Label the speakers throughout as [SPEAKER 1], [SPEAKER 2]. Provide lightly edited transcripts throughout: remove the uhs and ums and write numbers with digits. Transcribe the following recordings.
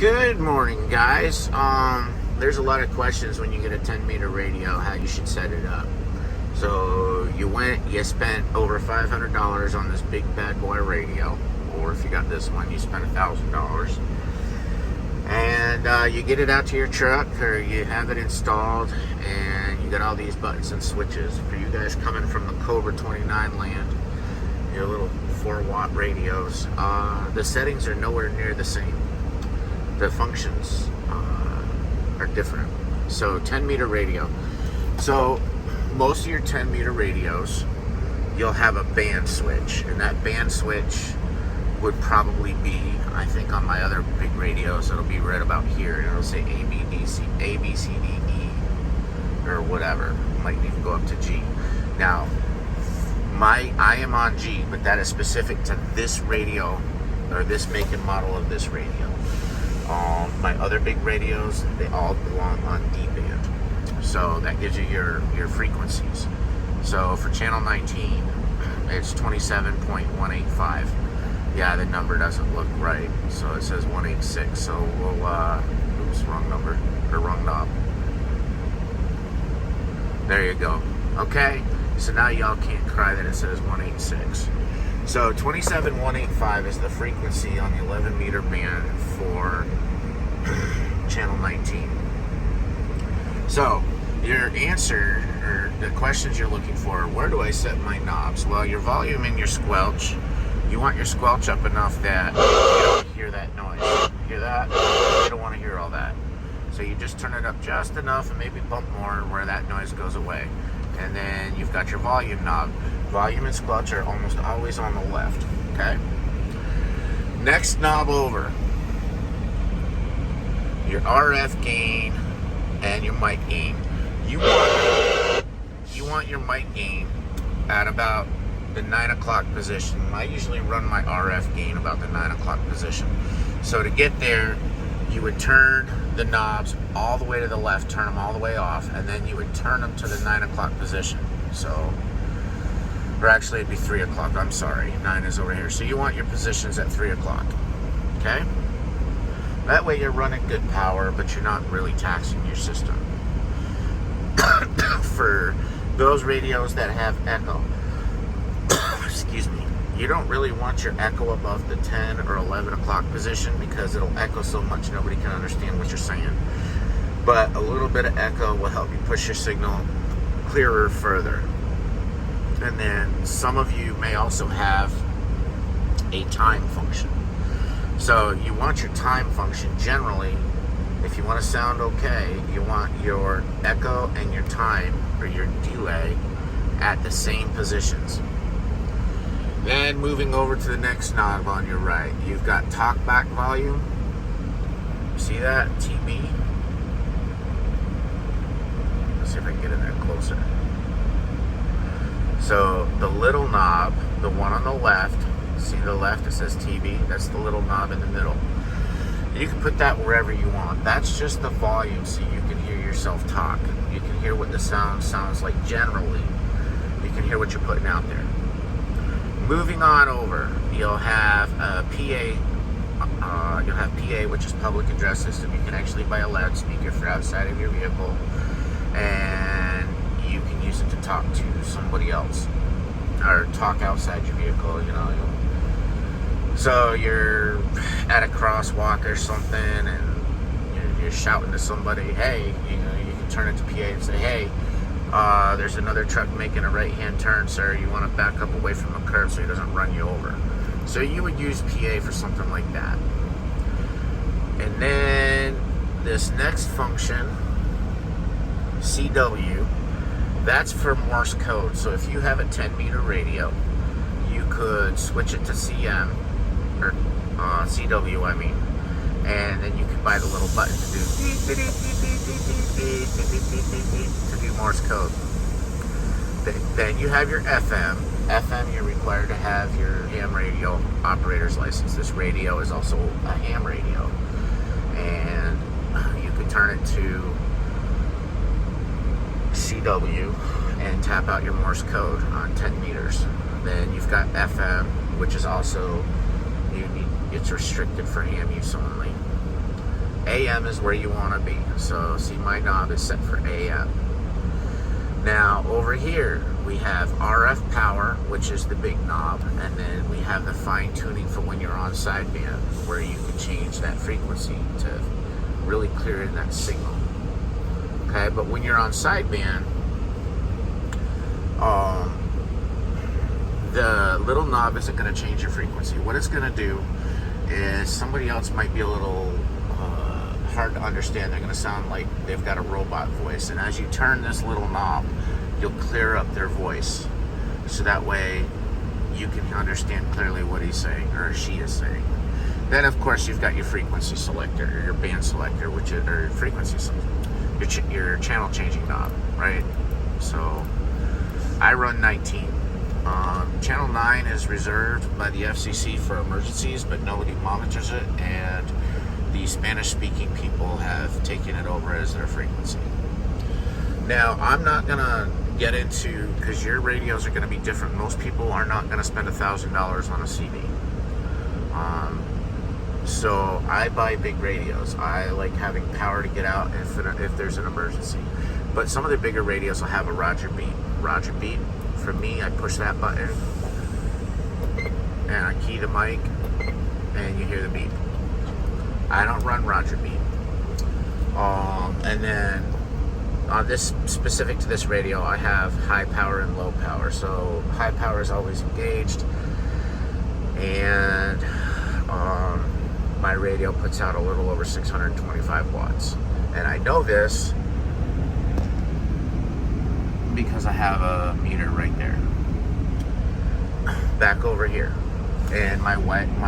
[SPEAKER 1] Good morning, guys. There's a lot of questions when you get a 10-meter radio, how you should set it up. So you spent over $500 on this big bad boy radio, or if you got this one, you spent $1,000. And you get it out to your truck, or you have it installed, and you got all these buttons and switches. For you guys coming from the Cobra 29 land, your little 4-watt radios, the settings are nowhere near the same. The functions are different. So 10-meter radio. So most of your 10-meter radios, you'll have a band switch, and that band switch would probably be, I think on my other big radios, it'll be right about here, and it'll say A, B, C, D, E, or whatever. It might even go up to G. Now, I am on G, but that is specific to this radio, or this make and model of this radio. My other big radios, they all belong on D band. So that gives you your frequencies. So for channel 19, it's 27.185. Yeah, the number doesn't look right. So it says 186. So we'll, oops, wrong number, or wrong knob. There you go. Okay, so now y'all can't cry that it says 186. So 27.185 is the frequency on the 11-meter band for channel 19. So your answer, or the questions you're looking for, where do I set my knobs? Well, your volume and your squelch, you want your squelch up enough that you don't hear that noise. Hear that? You don't want to hear all that. So you just turn it up just enough and maybe bump more where that noise goes away. And then you've got your volume knob. Volume and squelch are almost always on the left, okay? Next knob over, your RF gain and your mic gain. You want your mic gain at about the 9 o'clock position. I usually run my RF gain about the 9 o'clock position. So to get there, you would turn the knobs all the way to the left, turn them all the way off, and then you would turn them to the 9 o'clock position. So, or actually it'd be 3 o'clock, I'm sorry, 9 is over here. So you want your positions at 3 o'clock, okay? That way you're running good power, but you're not really taxing your system. For those radios that have echo, excuse me, you don't really want your echo above the 10 or 11 o'clock position because it'll echo so much nobody can understand what you're saying. But a little bit of echo will help you push your signal clearer further. And then some of you may also have a time function. So you want your time function generally, if you want to sound okay, you want your echo and your time, or your delay, at the same positions. Then moving over to the next knob on your right, you've got talkback volume. See that? TB. Let's see if I can get in there closer. So the little knob, the one on the left, see the left, it says TB, that's the little knob in the middle. You can put that wherever you want. That's just the volume, so you can hear yourself talk. You can hear what the sound sounds like generally. You can hear what you're putting out there. Moving on over, you'll have a PA. You'll have PA, which is public address system. You can actually buy a loudspeaker for outside of your vehicle, and you can use it to talk to somebody else, or talk outside your vehicle. You know. So you're at a crosswalk or something, and you're shouting to somebody. Hey, you can turn it to PA and say, hey. There's another truck making a right-hand turn, sir. You want to back up away from the curb so he doesn't run you over. So you would use PA for something like that. And then this next function, CW, that's for Morse code. So if you have a 10-meter radio, you could switch it to CM, or CW, I mean. And then you can buy the little button to do Morse code. Then you have your FM. FM, you're required to have your ham radio operator's license. This radio is also a ham radio. And you can turn it to CW and tap out your Morse code on 10 meters. Then you've got FM, which is also, it's restricted for ham use only. AM is where you want to be. So see, my knob is set for AM. Now over here we have RF power, which is the big knob, and then we have the fine tuning for when you're on sideband, where you can change that frequency to really clear in that signal. Okay, but when you're on sideband, the little knob isn't going to change your frequency. What it's going to do is, somebody else might be a little hard to understand. They're going to sound like they've got a robot voice, and as you turn this little knob, you'll clear up their voice, so that way you can understand clearly what he's saying or she is saying. Then of course you've got your frequency selector, or your band selector, which is, or frequency, your channel changing knob, right? So I run 19. Channel 9 is reserved by the FCC for emergencies, but nobody monitors it, and the Spanish-speaking people have taken it over as their frequency. Now, I'm not going to get into, because your radios are going to be different. Most people are not going to spend $1,000 on a CD. So I buy big radios. I like having power to get out if there's an emergency. But some of the bigger radios will have a Roger beep. Roger beep. For me, I push that button and I key the mic and you hear the beep. I don't run Roger beep. And then on this, specific to this radio, I have high power and low power. So high power is always engaged, and my radio puts out a little over 625 watts. And I know this because I have a meter right there, back over here, and my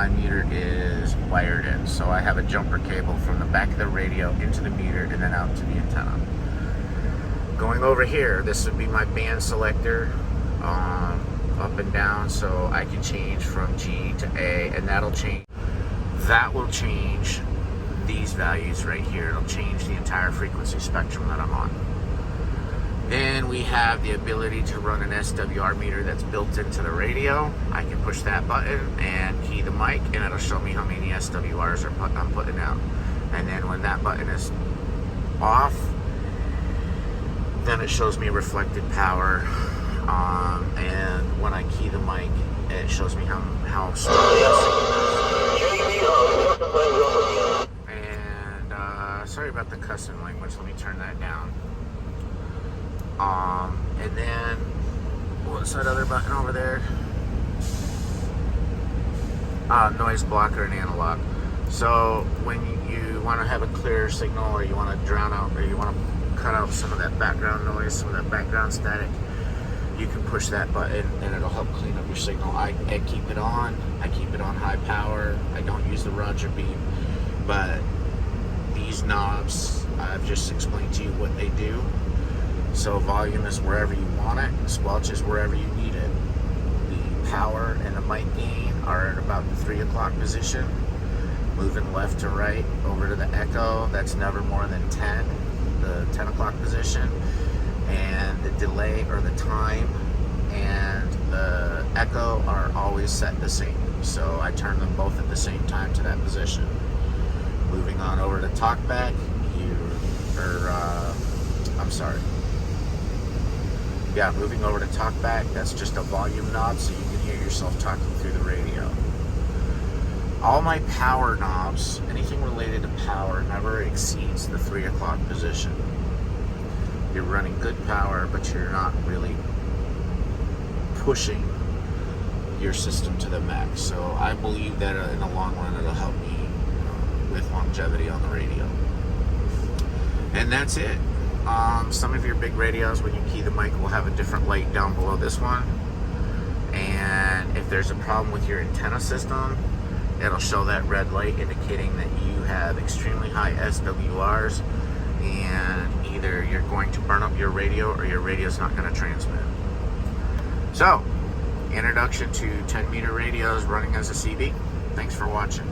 [SPEAKER 1] meter is wired in. So I have a jumper cable from the back of the radio into the meter and then out to the antenna. Going over here, this would be my band selector, up and down, so I can change from G to A, and that will change these values right here. It'll change the entire frequency spectrum that I'm on. Then we have the ability to run an SWR meter that's built into the radio. I can push that button and key the mic, and it'll show me how many SWRs I'm putting out. And then when that button is off, then it shows me reflected power. And when I key the mic, it shows me how strong that signal is. And sorry about the cussing language. Let me turn that down. And then what's that other button over there? Noise blocker and analog. So when you want to have a clear signal, or you want to drown out, or you want to cut out some of that background noise, some of that background static, you can push that button and it'll help clean up your signal. I keep it on. I keep it on high power. I don't use the Roger beep, but these knobs, I've just explained to you what they do. So volume is wherever you want it, squelch is wherever you need it. The power and the mic gain are at about the 3 o'clock position. Moving left to right over to the echo, that's never more than 10, the 10 o'clock position. And the delay, or the time, and the echo are always set the same. So I turn them both at the same time to that position. Moving on over to talkback, moving over to talkback, that's just a volume knob so you can hear yourself talking through the radio. All my power knobs, anything related to power, never exceeds the 3 o'clock position. You're running good power, but you're not really pushing your system to the max. So I believe that in the long run, it'll help me with longevity on the radio. And that's it. Some of your big radios, when you key the mic, will have a different light down below this one. And if there's a problem with your antenna system, it'll show that red light indicating that you have extremely high SWRs, and either you're going to burn up your radio or your radio's not going to transmit. So, introduction to 10 meter radios running as a CB. Thanks for watching.